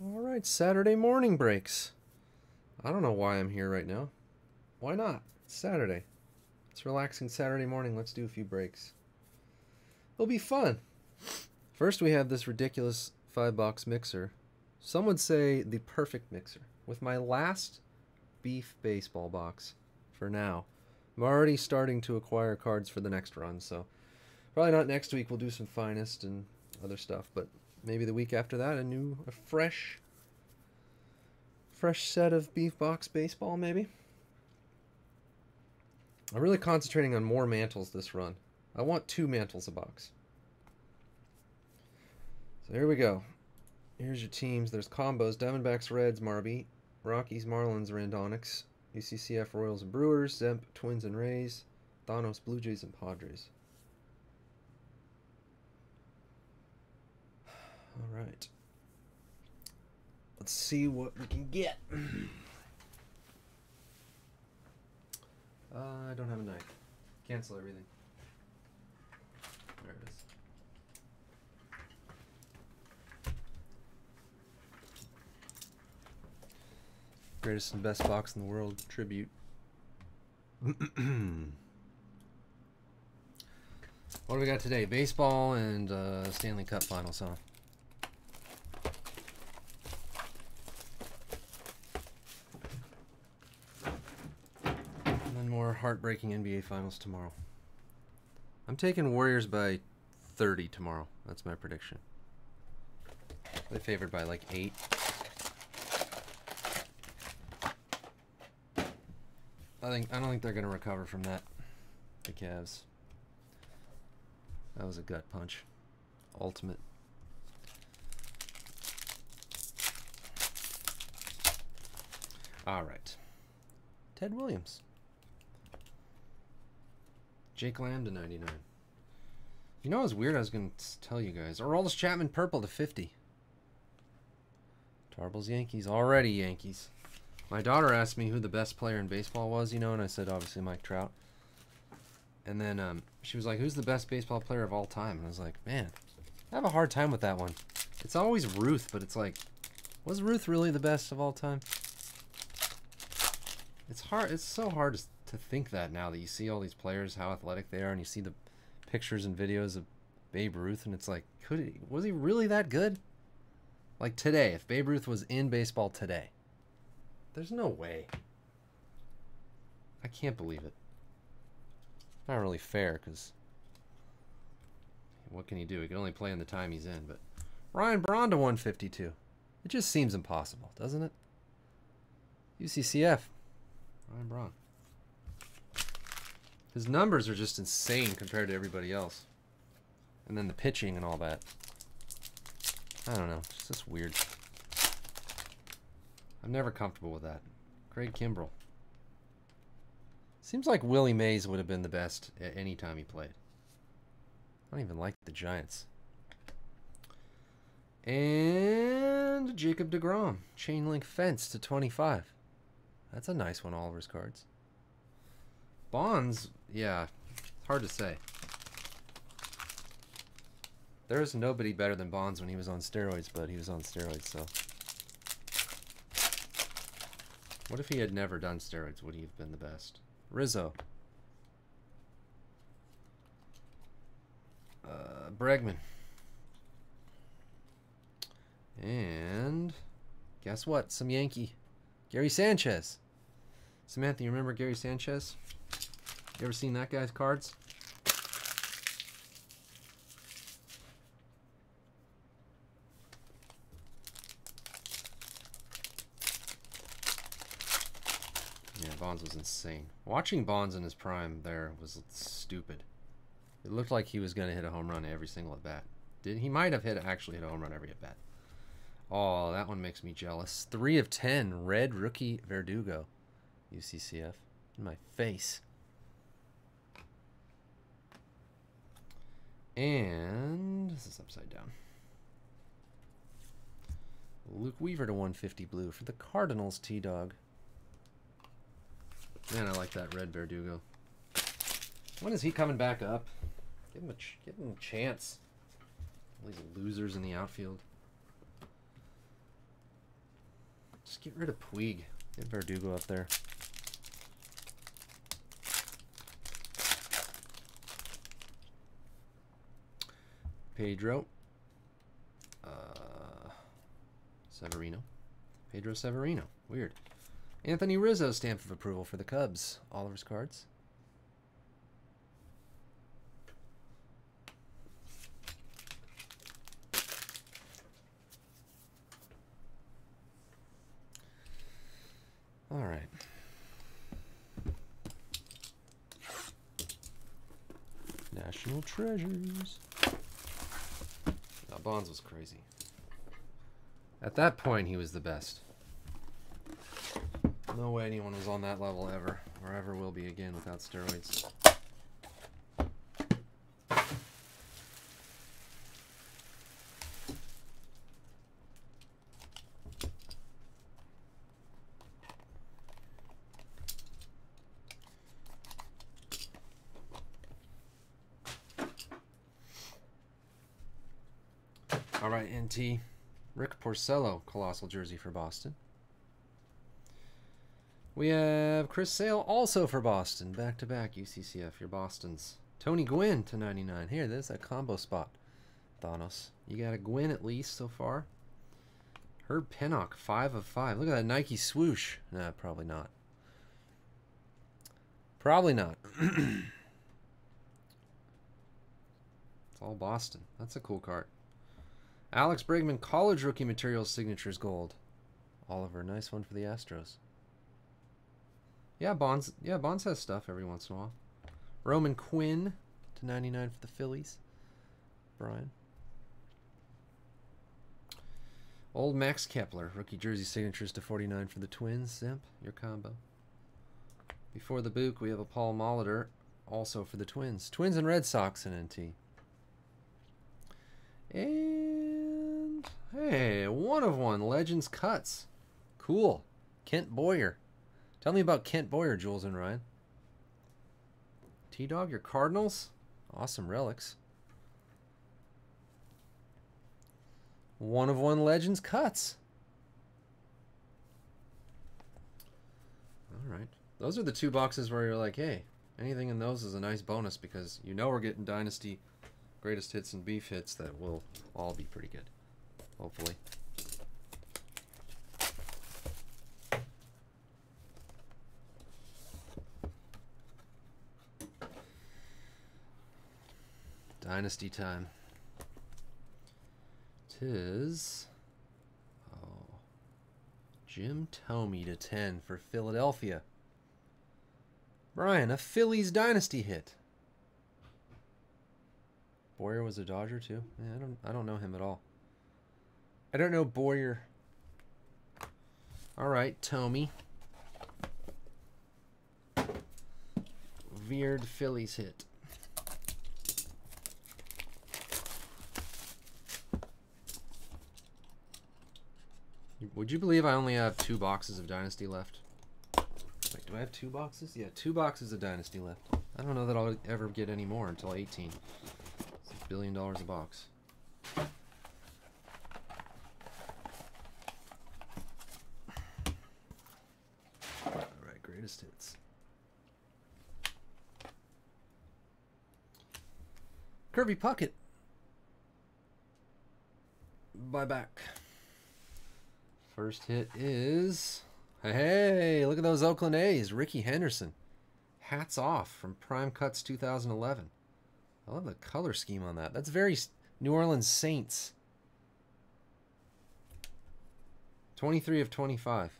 All right, Saturday morning breaks. I don't know why I'm here right now. Why not? It's Saturday. It's relaxing Saturday morning. Let's do a few breaks. It'll be fun. First, we have this ridiculous 5-box mixer. Some would say the perfect mixer. With my last beef baseball box for now. I'm already starting to acquire cards for the next run, so probably not next week. We'll do some finest and other stuff, but maybe the week after that, a fresh set of beef box baseball, maybe. I'm really concentrating on more mantles this run. I want 2 mantles a box. So here we go. Here's your teams. There's combos: Diamondbacks, Reds, Marby, Rockies, Marlins, Randonics, UCCF, Royals, and Brewers, Zemp, Twins, and Rays, Thanos, Blue Jays, and Padres. All right. Let's see what we can get. I don't have a knife. Cancel everything. There it is. Greatest and best box in the world tribute. What do we got today? Baseball and Stanley Cup Finals, huh? And then more heartbreaking NBA Finals tomorrow. I'm taking Warriors by 30 tomorrow. That's my prediction. They favored by like 8. I don't think they're gonna recover from that. The Cavs. That was a gut punch. Ultimate. All right. Ted Williams. Jake Lamb to 99. You know, it was weird. I was gonna tell you guys. Aroldis Chapman purple to 50. Tarbles Yankees, already Yankees. My daughter asked me who the best player in baseball was, you know, and I said obviously Mike Trout. And then she was like, who's the best baseball player of all time? And I was like, man, I have a hard time with that one. It's always Ruth, but it's like, was Ruth really the best of all time? It's hard. It's so hard to think that now that you see all these players, how athletic they are, and you see the pictures and videos of Babe Ruth, and it's like, was he really that good? Like today, if Babe Ruth was in baseball today, there's no way. I can't believe it. Not really fair, because what can he do? He can only play in the time he's in. But Ryan Braun to 152. It just seems impossible, doesn't it? UCCF. Ryan Braun. His numbers are just insane compared to everybody else. And then the pitching and all that. I don't know. It's just weird. I'm never comfortable with that. Craig Kimbrell. Seems like Willie Mays would have been the best at any time he played. I don't even like the Giants. And Jacob deGrom. Chain link fence to 25. That's a nice one, Oliver's cards. Bonds, yeah, hard to say. There's nobody better than Bonds when he was on steroids, but he was on steroids, so. What if he had never done steroids? Would he have been the best? Rizzo. Bregman. And guess what? Some Yankee. Gary Sanchez. Samantha, you remember Gary Sanchez? You ever seen that guy's cards? Yeah, Bonds was insane. Watching Bonds in his prime there was stupid. It looked like he was going to hit a home run every single at bat. He might have actually hit a home run every at bat. Oh, that one makes me jealous. 3 of 10, red rookie Verdugo. UCCF. In my face. And this is upside down. Luke Weaver to 150 blue for the Cardinals, T-Dog. Man, I like that red Verdugo. When is he coming back up? Give him a chance. All these losers in the outfield. Just get rid of Puig. Get Verdugo up there. Pedro. Severino. Pedro Severino. Weird. Anthony Rizzo stamp of approval for the Cubs. Oliver's cards. All right. National Treasures. Now, Bonds was crazy. At that point, he was the best. No way anyone was on that level ever, or ever will be again without steroids. All right, NT. Rick Porcello, colossal jersey for Boston. We have Chris Sale also for Boston. Back-to-back UCCF, your Bostons. Tony Gwynn to 99. Here, there's a combo spot. Thanos. You got a Gwynn at least so far. Herb Pennock, 5 of 5. Look at that Nike swoosh. Nah, probably not. Probably not. It's all Boston. That's a cool card. Alex Bregman, college rookie materials signatures gold. Oliver, nice one for the Astros. Yeah, Bonds has stuff every once in a while. Roman Quinn to 99 for the Phillies. Brian. Old Max Kepler, rookie jersey signatures to 49 for the Twins. Zimp, your combo. Before the Book, we have a Paul Molitor, also for the Twins. Twins and Red Sox in NT. And, hey, 1 of 1. Legends Cuts. Cool. Kent Boyer. Tell me about Kent Boyer, Jules and Ryan. T-Dog, your Cardinals. Awesome relics. 1 of 1 Legends Cuts. All right. Those are the 2 boxes where you're like, hey, anything in those is a nice bonus because you know we're getting Dynasty Greatest Hits and Beef Hits that will all be pretty good, hopefully. Dynasty time. 'Tis Jim Thome to 10 for Philadelphia. Brian, a Phillies Dynasty hit. Boyer was a Dodger too. Yeah, I don't know him at all. I don't know Boyer. All right, Thome. Weird Phillies hit. Would you believe I only have 2 boxes of Dynasty left? Wait, do I have 2 boxes? Yeah, 2 boxes of Dynasty left. I don't know that I'll ever get any more until 18. $6 billion a box. Alright, greatest hits. Kirby Puckett. Bye back. First hit is, hey, look at those Oakland A's. Ricky Henderson. Hats off from Prime Cuts 2011. I love the color scheme on that. That's very New Orleans Saints. 23 of 25.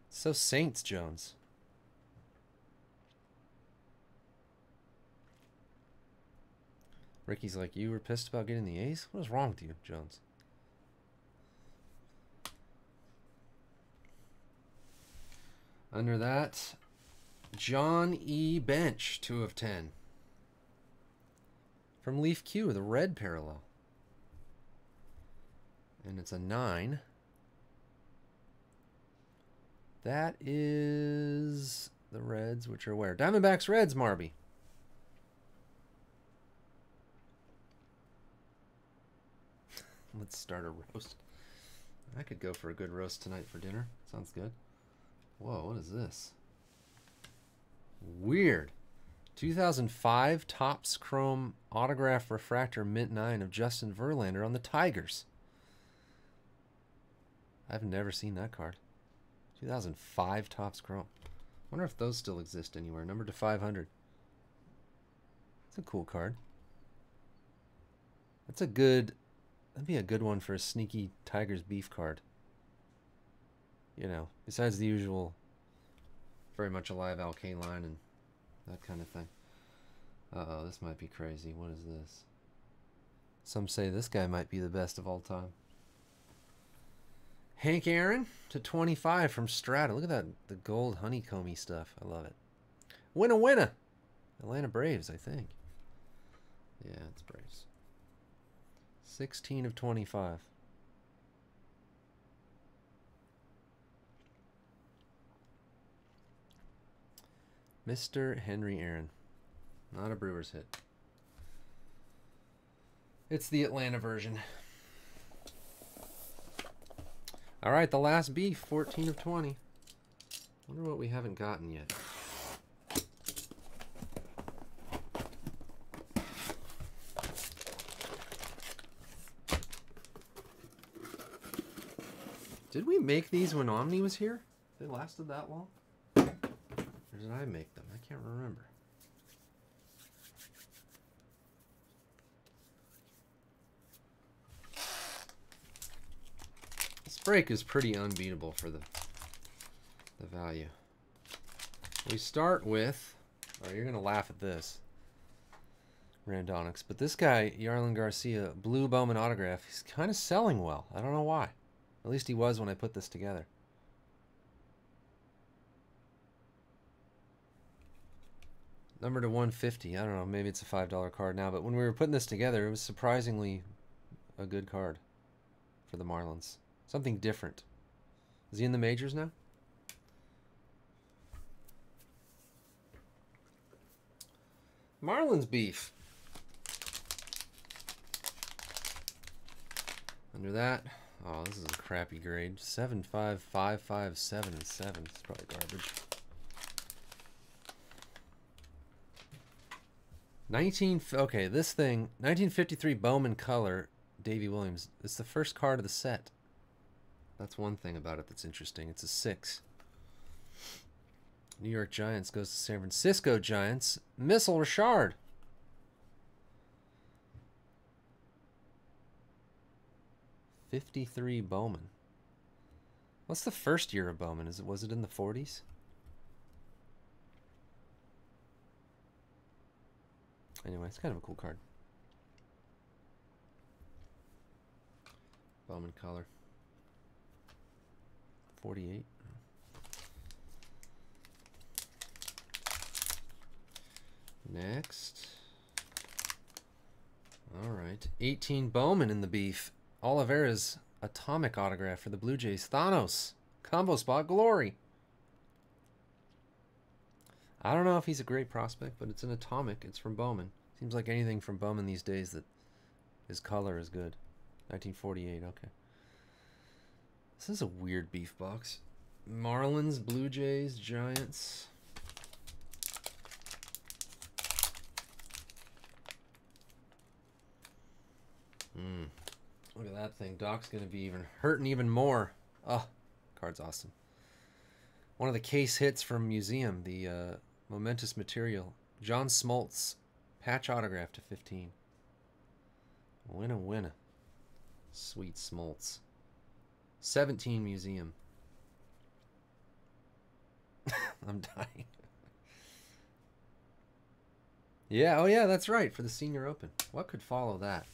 So Saints, Jones. Ricky's like, you were pissed about getting the A's? What is wrong with you, Jones? Under that, John E. Bench, 2 of 10. From Leaf Q, the red parallel. And it's a 9. That is the Reds, which are where? Diamondbacks, Reds, Marby. Let's start a roast. I could go for a good roast tonight for dinner. Sounds good. Whoa, what is this? Weird. 2005 Topps Chrome Autograph Refractor Mint 9 of Justin Verlander on the Tigers. I've never seen that card. 2005 Topps Chrome. Wonder if those still exist anywhere. Numbered to 500. It's a cool card. That's a good... That'd be a good one for a sneaky Tigers beef card. You know, besides the usual very much alive Al Kaline and that kind of thing. Uh-oh, this might be crazy. What is this? Some say this guy might be the best of all time. Hank Aaron to 25 from Strata. Look at that, the gold honeycomby stuff. I love it. Winner, winner. Atlanta Braves, I think. Yeah, it's Braves. 16 of 25. Mr. Henry Aaron. Not a Brewers hit. It's the Atlanta version. All right, the last beef, 14 of 20. Wonder what we haven't gotten yet. Did we make these when Omni was here? They lasted that long? Or did I make them? I can't remember. This break is pretty unbeatable for the value. We start with, oh, you're going to laugh at this, Randonix, but this guy, Yarlin Garcia, blue Bowman autograph, he's kind of selling well. I don't know why. At least he was when I put this together. Number to 150. I don't know. Maybe it's a $5 card now. But when we were putting this together, it was surprisingly a good card for the Marlins. Something different. Is he in the majors now? Marlins beef. Under that... Oh, this is a crappy grade. 7.5, 5.5, 7, and 7. It's probably garbage. 19. Okay, this thing, 1953 Bowman color, Davey Williams. It's the first card of the set. That's one thing about it that's interesting. It's a 6. New York Giants goes to San Francisco Giants. Missile Richard. '53 Bowman. What's the first year of Bowman? Was it in the 40s? Anyway, it's kind of a cool card. Bowman color. 48. Next. All right. 18 Bowman in the beef. Oliveira's atomic autograph for the Blue Jays. Thanos. Combo spot glory. I don't know if he's a great prospect, but it's an atomic. It's from Bowman. Seems like anything from Bowman these days that his color is good. 1948, okay. This is a weird beef box. Marlins, Blue Jays, Giants. Look at that thing. Doc's going to be hurting even more. Oh, card's awesome. One of the case hits from Museum, the momentous material. John Smoltz, patch autograph to 15. Winner, winner. Sweet Smoltz. 17 Museum. I'm dying. Yeah, oh yeah, that's right, for the Senior Open. What could follow that?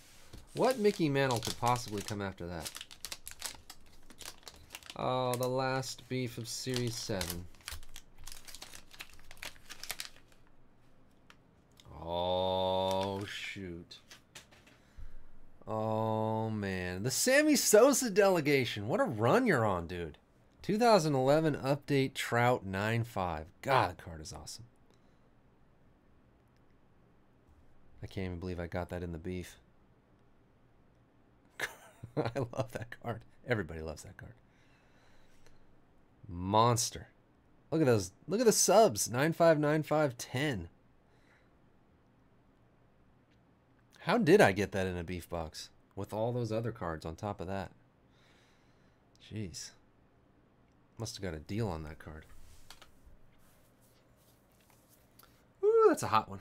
What Mickey Mantle could possibly come after that? Oh, the last beef of Series 7. Oh, shoot. Oh, man. The Sammy Sosa delegation. What a run you're on, dude. 2011 update Trout 9.5. God, that card is awesome. I can't even believe I got that in the beef. I love that card. Everybody loves that card. Monster. Look at those. Look at the subs. 959510. How did I get that in a beef box with all those other cards on top of that? Jeez. Must have got a deal on that card. Ooh, that's a hot one.